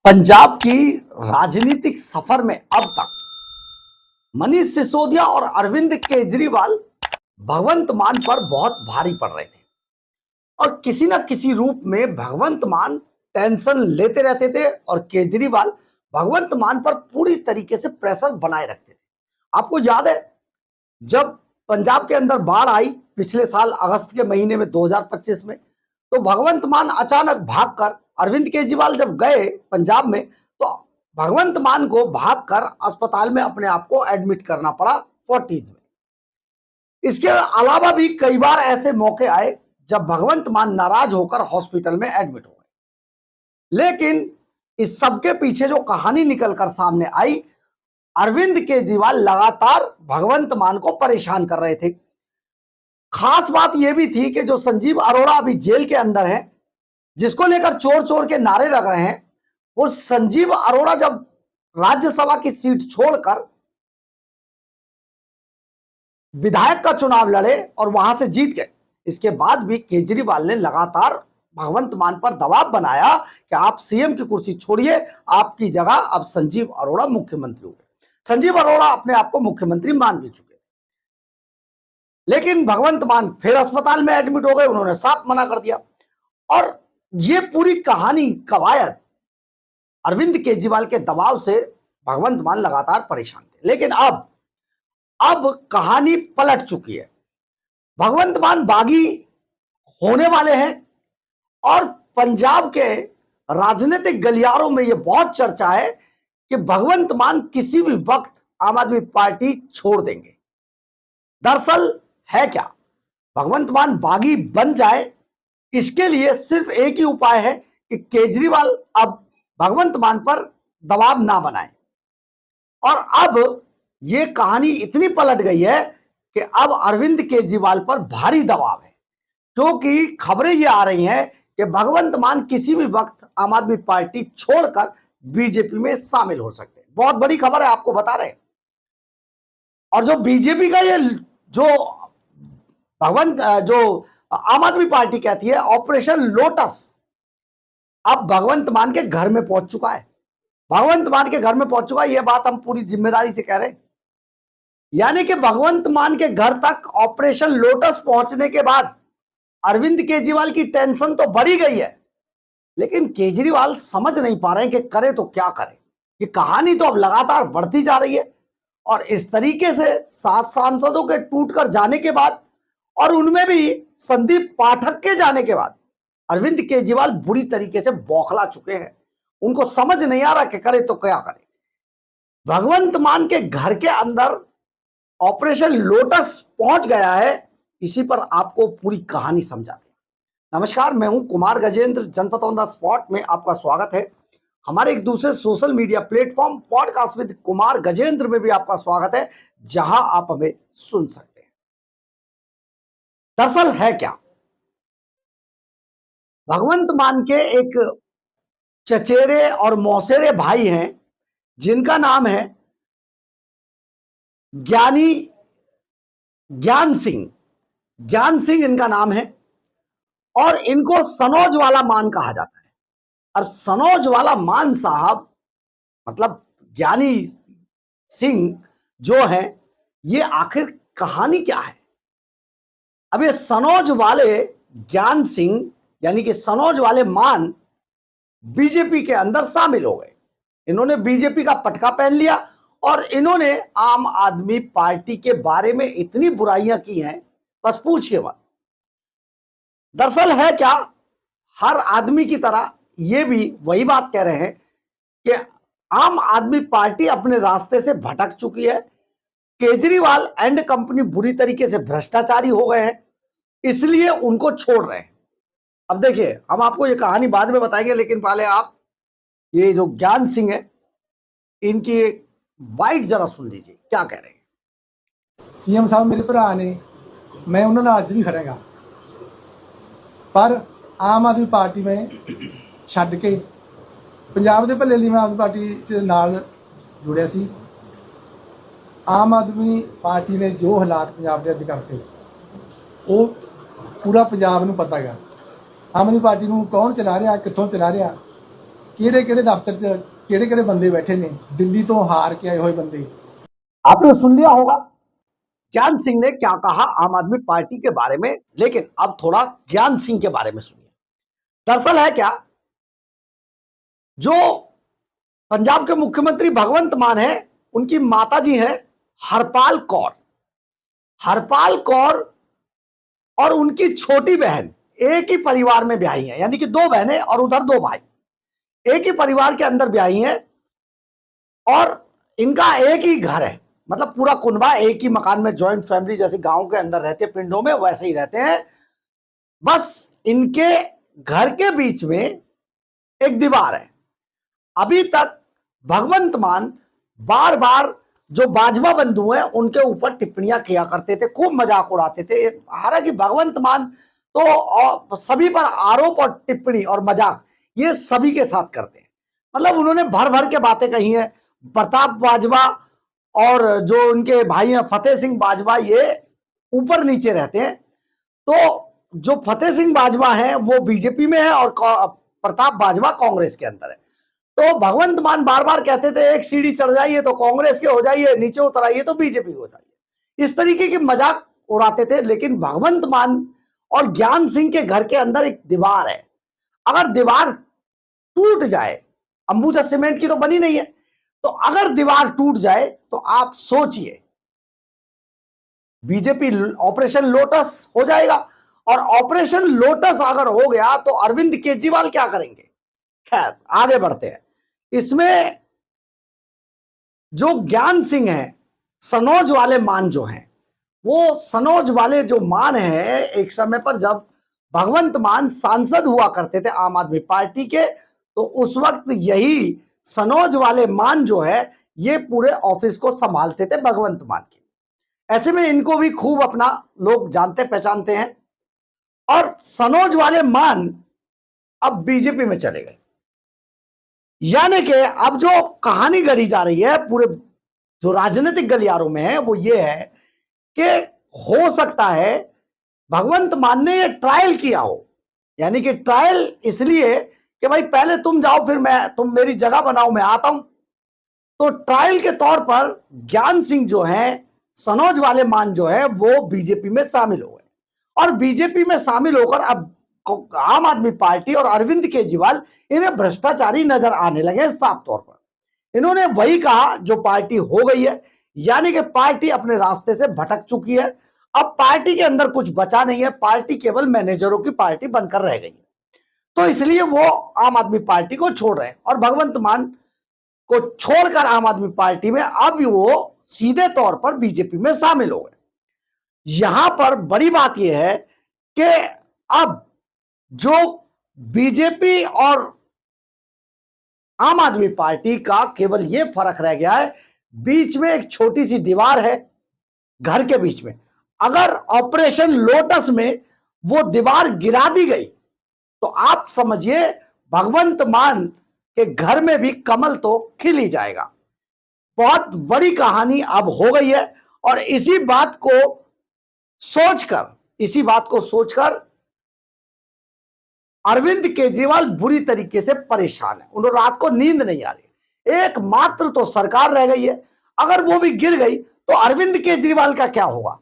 पंजाब की राजनीतिक सफर में अब तक मनीष सिसोदिया और अरविंद केजरीवाल भगवंत मान पर बहुत भारी पड़ रहे थे और किसी ना किसी रूप में भगवंत मान टेंशन लेते रहते थे और केजरीवाल भगवंत मान पर पूरी तरीके से प्रेशर बनाए रखते थे। आपको याद है जब पंजाब के अंदर बाढ़ आई पिछले साल अगस्त के महीने में 2025 में, तो भगवंत मान अचानक भागकर अरविंद केजरीवाल जब गए पंजाब में तो भगवंत मान को भागकर अस्पताल में अपने आप को एडमिट करना पड़ा फोर्टिज में। इसके अलावा भी कई बार ऐसे मौके आए जब भगवंत मान नाराज होकर हॉस्पिटल में एडमिट हो गए। लेकिन इस सबके पीछे जो कहानी निकलकर सामने आई, अरविंद केजरीवाल लगातार भगवंत मान को परेशान कर रहे थे। खास बात यह भी थी कि जो संजीव अरोड़ा अभी जेल के अंदर है, जिसको लेकर चोर चोर के नारे लग रहे हैं, वो संजीव अरोड़ा जब राज्यसभा की सीट छोड़कर विधायक का चुनाव लड़े और वहां से जीत गए, इसके बाद भी केजरीवाल ने लगातार भगवंत मान पर दबाव बनाया कि आप सीएम की कुर्सी छोड़िए, आपकी जगह अब संजीव अरोड़ा मुख्यमंत्री हो गए। संजीव अरोड़ा अपने आप को मुख्यमंत्री मान भी चुके, लेकिन भगवंत मान फिर अस्पताल में एडमिट हो गए, उन्होंने साफ मना कर दिया। और ये पूरी कहानी कवायद अरविंद केजरीवाल के दबाव से भगवंत मान लगातार परेशान थे। लेकिन अब कहानी पलट चुकी है। भगवंत मान बागी होने वाले हैं और पंजाब के राजनीतिक गलियारों में यह बहुत चर्चा है कि भगवंत मान किसी भी वक्त आम आदमी पार्टी छोड़ देंगे। दरअसल है क्या, भगवंत मान बागी बन जाए, इसके लिए सिर्फ एक ही उपाय है कि केजरीवाल अब भगवंत मान पर दबाव ना बनाए। और अब यह कहानी इतनी पलट गई है कि अब अरविंद केजरीवाल पर भारी दबाव है, क्योंकि खबरें ये आ रही हैं कि भगवंत मान किसी भी वक्त आम आदमी पार्टी छोड़कर बीजेपी में शामिल हो सकते हैं। बहुत बड़ी खबर है, आपको बता रहे हैं। और जो बीजेपी का ये जो आम आदमी पार्टी कहती है ऑपरेशन लोटस, अब भगवंत मान के घर में पहुंच चुका है। भगवंत मान के घर में पहुंच चुका है, यह बात हम पूरी जिम्मेदारी से कह रहे हैं। यानी कि भगवंत मान के घर तक ऑपरेशन लोटस पहुंचने के बाद अरविंद केजरीवाल की टेंशन तो बढ़ी गई है, लेकिन केजरीवाल समझ नहीं पा रहे हैं कि करे तो क्या करे। ये कहानी तो अब लगातार बढ़ती जा रही है और इस तरीके से 7 सांसदों के टूटकर जाने के बाद और उनमें भी संदीप पाठक के जाने के बाद अरविंद केजरीवाल बुरी तरीके से बौखला चुके हैं। उनको समझ नहीं आ रहा कि करे तो क्या करे। भगवंत मान के घर के अंदर ऑपरेशन लोटस पहुंच गया है, इसी पर आपको पूरी कहानी समझाते हैं। नमस्कार, मैं हूं कुमार गजेंद्र, जनपद ऑन द स्पॉट में आपका स्वागत है। हमारे एक दूसरे social media platform podcast with Kumar Gajendra में भी आपका स्वागत है, जहां आप हमें सुन सकते हैं। दरअसल है क्या, भगवंत मान के एक चचेरे और मौसेरे भाई हैं जिनका नाम है ज्ञान सिंह इनका नाम है और इनको सनोज वाला मान कहा जाता है। अब सनोज वाला मान साहब मतलब ज्ञानी सिंह जो है, ये आखिर कहानी क्या है? अब ये सनोज वाले ज्ञान सिंह यानी कि सनोज वाले मान बीजेपी के अंदर शामिल हो गए। इन्होंने बीजेपी का पटका पहन लिया और इन्होंने आम आदमी पार्टी के बारे में इतनी बुराइयां की हैं, बस पूछिए मत। दरअसल है क्या, हर आदमी की तरह ये भी वही बात कह रहे हैं कि आम आदमी पार्टी अपने रास्ते से भटक चुकी है। केजरीवाल एंड कंपनी बुरी तरीके से भ्रष्टाचारी हो गए हैं, इसलिए उनको छोड़ रहे हैं। अब देखिए, हम आपको ये कहानी बाद में बताएंगे, लेकिन पहले आप ये जो ज्ञान सिंह है इनकी वाइट जरा सुन लीजिए, क्या कह रहे हैं। सीएम साहब मेरे भरा ने, मैं उन्होंने अज भी खड़ेगा, पर आम आदमी पार्टी में छड्ड के पंजाब के भले लिए मैं आम आदमी पार्टी के नाल जुड़िया सी। आम आदमी पार्टी ने जो हालात पंजाब के अज करते वो पूरा पंजाब नूं पता है। आम आदमी पार्टी नूं कौन चला रहा, कित्थों चला रहा, ਕਿਹੜੇ ਦਫ਼ਤਰ 'ਚ ਕਿਹੜੇ ਬੰਦੇ ਬੈਠੇ ਨੇ ਦਿੱਲੀ ਤੋਂ ਹਾਰ ਕੇ ਆਏ ਹੋਏ ਬੰਦੇ। आपने सुन लिया होगा ज्ञान सिंह ने क्या कहा आम आदमी पार्टी के बारे में, लेकिन अब थोड़ा ज्ञान सिंह के बारे में सुनिए। दरअसल है क्या, जो पंजाब के मुख्यमंत्री भगवंत मान है, उनकी माताजी है हरपाल कौर। हरपाल कौर और उनकी छोटी बहन एक ही परिवार में ब्याही हैं, यानी कि दो बहनें और उधर दो भाई एक ही परिवार के अंदर ब्याही हैं, और इनका एक ही घर है, मतलब पूरा कुनबा एक ही मकान में, जॉइंट फैमिली जैसे गांव के अंदर रहते हैं पिंडों में, वैसे ही रहते हैं। बस इनके घर के बीच में एक दीवार है। अभी तक भगवंत मान बार बार जो बाजवा बंधु हैं उनके ऊपर टिप्पणियां किया करते थे, खूब मजाक उड़ाते थे। हालांकि भगवंत मान तो सभी पर आरोप और टिप्पणी और मजाक ये सभी के साथ करते हैं, मतलब उन्होंने भर भर के बातें कही हैं। प्रताप बाजवा और जो उनके भाई हैं फतेह सिंह बाजवा, ये ऊपर नीचे रहते हैं। तो जो फतेह सिंह बाजवा हैं वो बीजेपी में है और प्रताप बाजवा कांग्रेस के अंदर है। तो भगवंत मान बार बार कहते थे एक सीढ़ी चढ़ जाइए तो कांग्रेस के हो जाइए, नीचे उतर आइए तो बीजेपी हो जाइए, इस तरीके के मजाक उड़ाते थे। लेकिन भगवंत मान और ज्ञान सिंह के घर के अंदर एक दीवार है। अगर दीवार टूट जाए, अंबुजा सीमेंट की तो बनी नहीं है, तो अगर दीवार टूट जाए तो आप सोचिए बीजेपी ऑपरेशन लोटस हो जाएगा। और ऑपरेशन लोटस अगर हो गया तो अरविंद केजरीवाल क्या करेंगे। खैर आगे बढ़ते हैं। इसमें जो ज्ञान सिंह है, सनोज वाले मान जो हैं, वो सनोज वाले जो मान है, एक समय पर जब भगवंत मान सांसद हुआ करते थे आम आदमी पार्टी के, तो उस वक्त यही सनोज वाले मान जो है ये पूरे ऑफिस को संभालते थे भगवंत मान के। ऐसे में इनको भी खूब अपना लोग जानते पहचानते हैं। और सनोज वाले मान अब बीजेपी में चले गए, यानी कि अब जो कहानी गढ़ी जा रही है पूरे जो राजनीतिक गलियारों में है वो ये है कि हो सकता है भगवंत मान ने ये ट्रायल किया हो। यानी कि ट्रायल इसलिए कि भाई पहले तुम जाओ फिर तुम मेरी जगह बनाओ, मैं आता हूं। तो ट्रायल के तौर पर ज्ञान सिंह जो है, सनोज वाले मान जो है, वो बीजेपी में शामिल हो गए। और बीजेपी में शामिल होकर अब आम आदमी पार्टी और अरविंद केजरीवाल इन्हें भ्रष्टाचारी नजर आने लगे साफ तौर पर। इन्होंने वही कहा जो पार्टी हो गई है, यानी कि पार्टी अपने रास्ते से भटक चुकी है। अब पार्टी के अंदर कुछ बचा नहीं है, पार्टी केवल मैनेजरों की पार्टी बनकर रह गई है। तो इसलिए वो आम आदमी पार्टी को छोड़ रहे हैं और भगवंत मान को छोड़कर आम आदमी पार्टी में अब वो सीधे तौर पर बीजेपी में शामिल हो गए। यहां पर बड़ी बात यह है कि अब जो बीजेपी और आम आदमी पार्टी का केवल यह फर्क रह गया है, बीच में एक छोटी सी दीवार है घर के बीच में। अगर ऑपरेशन लोटस में वो दीवार गिरा दी गई तो आप समझिए भगवंत मान के घर में भी कमल तो खिल ही जाएगा। बहुत बड़ी कहानी अब हो गई है और इसी बात को सोचकर अरविंद केजरीवाल बुरी तरीके से परेशान है। उन्हें रात को नींद नहीं आ रही। एकमात्र तो सरकार रह गई है, अगर वो भी गिर गई तो अरविंद केजरीवाल का क्या होगा।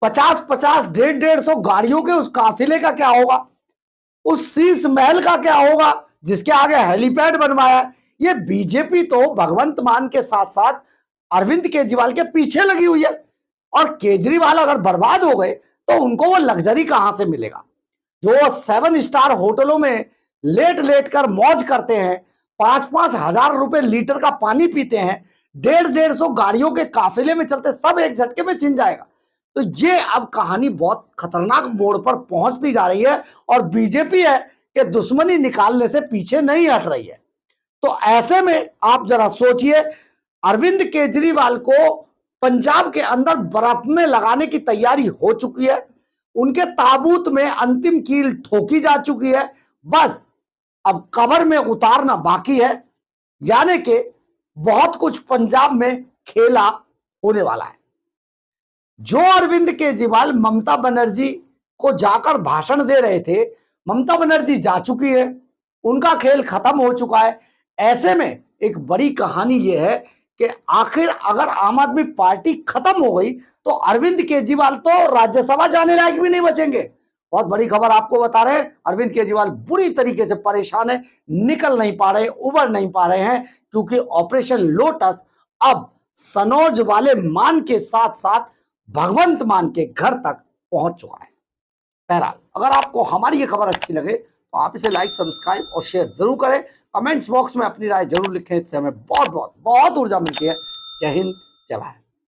50-50, 150 गाड़ियों के उस काफिले का क्या होगा, उस शीश महल का क्या होगा जिसके आगे हेलीपैड बनवाया है। ये बीजेपी तो भगवंत मान के साथ साथ अरविंद केजरीवाल के पीछे लगी हुई है। और केजरीवाल अगर बर्बाद हो गए तो उनको वो लग्जरी कहां से मिलेगा। जो 7 स्टार होटलों में लेट लेट कर मौज करते हैं, 5-5 हजार रुपए लीटर का पानी पीते हैं, 150 गाड़ियों के काफिले में चलते, सब एक झटके में छिन जाएगा। तो ये अब कहानी बहुत खतरनाक मोड़ पर पहुंचती जा रही है और बीजेपी है कि दुश्मनी निकालने से पीछे नहीं हट रही है। तो ऐसे में आप जरा सोचिए, अरविंद केजरीवाल को पंजाब के अंदर बर्फ में लगाने की तैयारी हो चुकी है। उनके ताबूत में अंतिम कील ठोकी जा चुकी है, बस अब कब्र में उतारना बाकी है। यानी कि बहुत कुछ पंजाब में खेला होने वाला है। जो अरविंद केजरीवाल ममता बनर्जी को जाकर भाषण दे रहे थे, ममता बनर्जी जा चुकी है, उनका खेल खत्म हो चुका है। ऐसे में एक बड़ी कहानी यह है कि आखिर अगर आम आदमी पार्टी खत्म हो गई तो अरविंद केजरीवाल तो राज्यसभा जाने लायक भी नहीं बचेंगे। बहुत बड़ी खबर आपको बता रहे हैं, अरविंद केजरीवाल बुरी तरीके से परेशान है, निकल नहीं पा रहे, उबर नहीं पा रहे हैं, क्योंकि ऑपरेशन लोटस अब सनोज वाले मान के साथ साथ भगवंत मान के घर तक पहुंच चुका है। बहरहाल, अगर आपको हमारी ये खबर अच्छी लगे तो आप इसे लाइक, सब्सक्राइब और शेयर जरूर करें। कमेंट्स बॉक्स में अपनी राय जरूर लिखें, इससे हमें बहुत बहुत बहुत ऊर्जा मिलती है। जय हिंद, जय भारत।